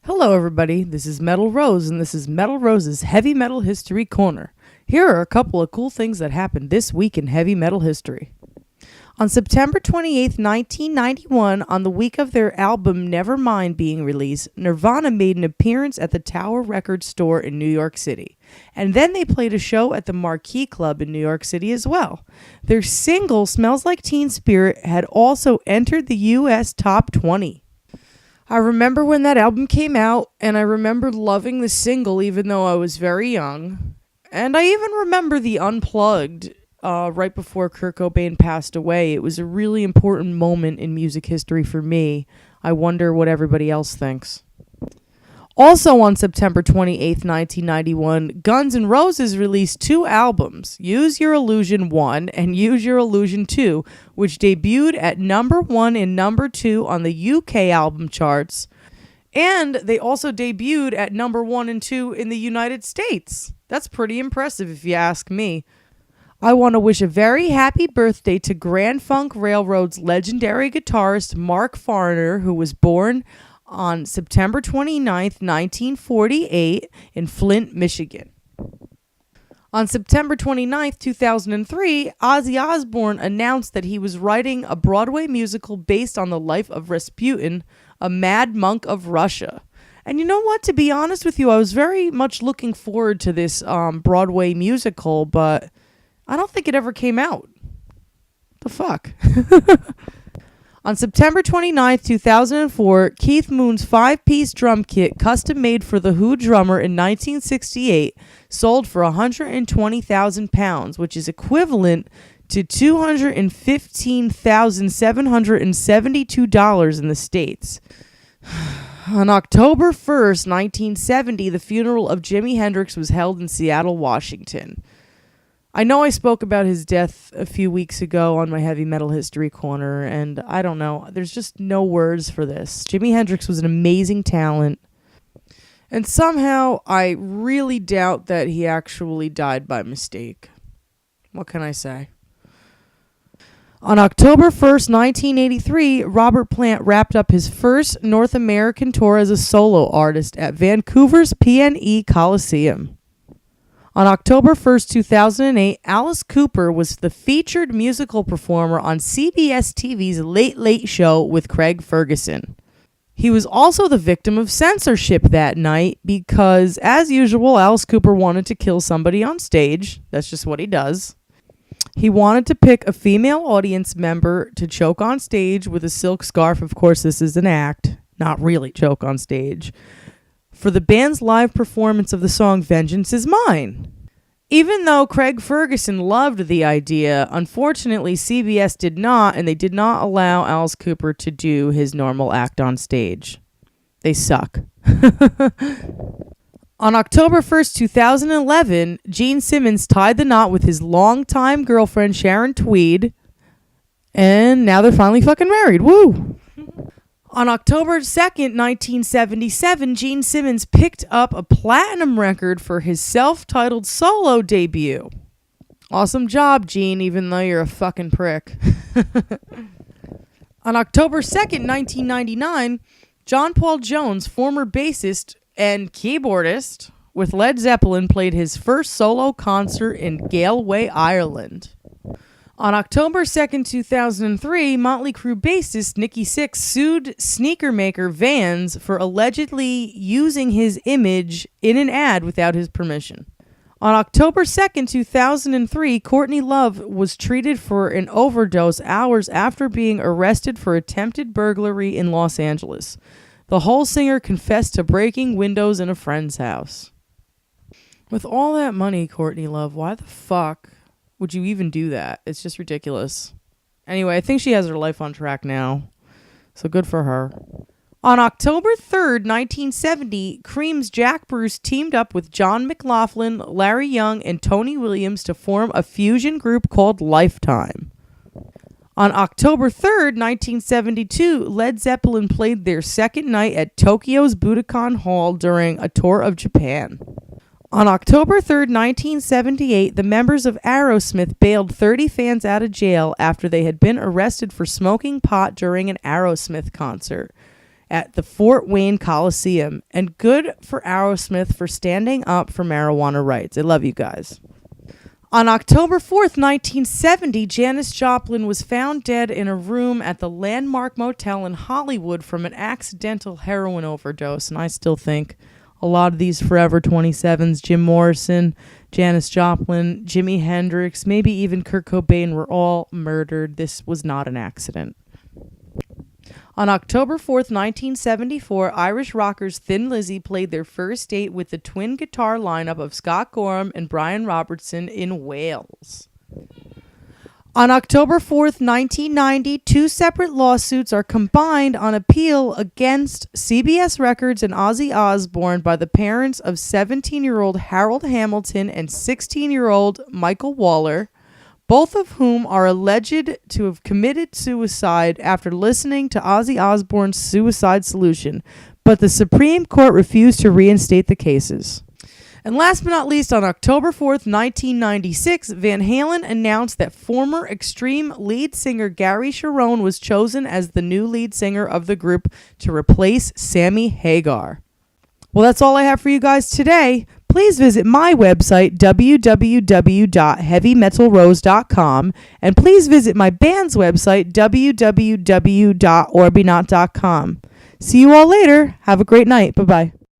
Hello everybody, this is Metal Rose and this is Metal Rose's Heavy Metal History Corner. Here are a couple of cool things that happened this week in heavy metal history. On September 28th, 1991, on the week of their album Nevermind being released, Nirvana made an appearance at the Tower Records store in New York City. And then they played a show at the Marquee Club in New York City as well. Their single, Smells Like Teen Spirit, had also entered the US Top 20. I remember when that album came out, and I remember loving the single even though I was very young. And I even remember the Unplugged right before Kurt Cobain passed away. It was a really important moment in music history for me. I wonder what everybody else thinks. Also on September 28th, 1991, Guns N' Roses released two albums, Use Your Illusion 1 and Use Your Illusion 2, which debuted at number 1 and number 2 on the UK album charts. And they also debuted at number 1 and 2 in the United States. That's pretty impressive if you ask me. I want to wish a very happy birthday to Grand Funk Railroad's legendary guitarist Mark Farner, who was born on September 29th, 1948 in Flint, Michigan. On September 29th, 2003, Ozzy Osbourne announced that he was writing a Broadway musical based on the life of Rasputin, a mad monk of Russia. And you know what? To be honest with you, I was very much looking forward to this Broadway musical, but I don't think it ever came out. The fuck? On September 29, 2004, Keith Moon's 5-piece drum kit, custom made for The Who drummer in 1968, sold for £120,000, which is equivalent to $215,772 in the States. On October 1st, 1970, the funeral of Jimi Hendrix was held in Seattle, Washington. I know I spoke about his death a few weeks ago on my Heavy Metal History Corner, and I don't know. There's just no words for this. Jimi Hendrix was an amazing talent, and somehow I really doubt that he actually died by mistake. What can I say? On October 1st, 1983, Robert Plant wrapped up his first North American tour as a solo artist at Vancouver's PNE Coliseum. On October 1st, 2008, Alice Cooper was the featured musical performer on CBS TV's Late Late Show with Craig Ferguson. He was also the victim of censorship that night because, as usual, Alice Cooper wanted to kill somebody on stage. That's just what he does. He wanted to pick a female audience member to choke on stage with a silk scarf. Of course, this is an act, not really choke on stage, for the band's live performance of the song Vengeance Is Mine. Even though Craig Ferguson loved the idea, unfortunately CBS did not, and they did not allow Alice Cooper to do his normal act on stage. They suck. On October 1st, 2011, Gene Simmons tied the knot with his longtime girlfriend Sharon Tweed, and now they're finally fucking married. Woo! On October 2nd, 1977, Gene Simmons picked up a platinum record for his self-titled solo debut. Awesome job, Gene, even though you're a fucking prick. On October 2nd, 1999, John Paul Jones, former bassist and keyboardist with Led Zeppelin, played his first solo concert in Galway, Ireland. On October 2nd, 2003, Motley Crue bassist Nikki Sixx sued sneaker maker Vans for allegedly using his image in an ad without his permission. On October 2nd, 2003, Courtney Love was treated for an overdose hours after being arrested for attempted burglary in Los Angeles. The Hole singer confessed to breaking windows in a friend's house. With all that money, Courtney Love, why the fuck would you even do that? It's just ridiculous. Anyway, I think she has her life on track now, so good for her. On October 3rd, 1970, Cream's Jack Bruce teamed up with John McLaughlin, Larry Young, and Tony Williams to form a fusion group called Lifetime. On October 3rd, 1972, Led Zeppelin played their second night at Tokyo's Budokan Hall during a tour of Japan. On October 3rd, 1978, the members of Aerosmith bailed 30 fans out of jail after they had been arrested for smoking pot during an Aerosmith concert. at the Fort Wayne Coliseum, and good for Aerosmith for standing up for marijuana rights. I love you guys. On October 4th, 1970, Janis Joplin was found dead in a room at the Landmark Motel in Hollywood from an accidental heroin overdose. And I still think a lot of these Forever 27s, Jim Morrison, Janis Joplin, Jimi Hendrix, maybe even Kurt Cobain, were all murdered. This was not an accident. On October 4th, 1974, Irish rockers Thin Lizzy played their first date with the twin guitar lineup of Scott Gorham and Brian Robertson in Wales. On October 4th, 1990, two separate lawsuits are combined on appeal against CBS Records and Ozzy Osbourne by the parents of 17-year-old Harold Hamilton and 16-year-old Michael Waller, both of whom are alleged to have committed suicide after listening to Ozzy Osbourne's Suicide Solution, but the Supreme Court refused to reinstate the cases. And last but not least, on October 4th, 1996, Van Halen announced that former Extreme lead singer Gary Cherone was chosen as the new lead singer of the group to replace Sammy Hagar. Well, that's all I have for you guys today. Please visit my website, www.heavymetalrose.com, and please visit my band's website, www.orbinaut.com. See you all later. Have a great night. Bye-bye.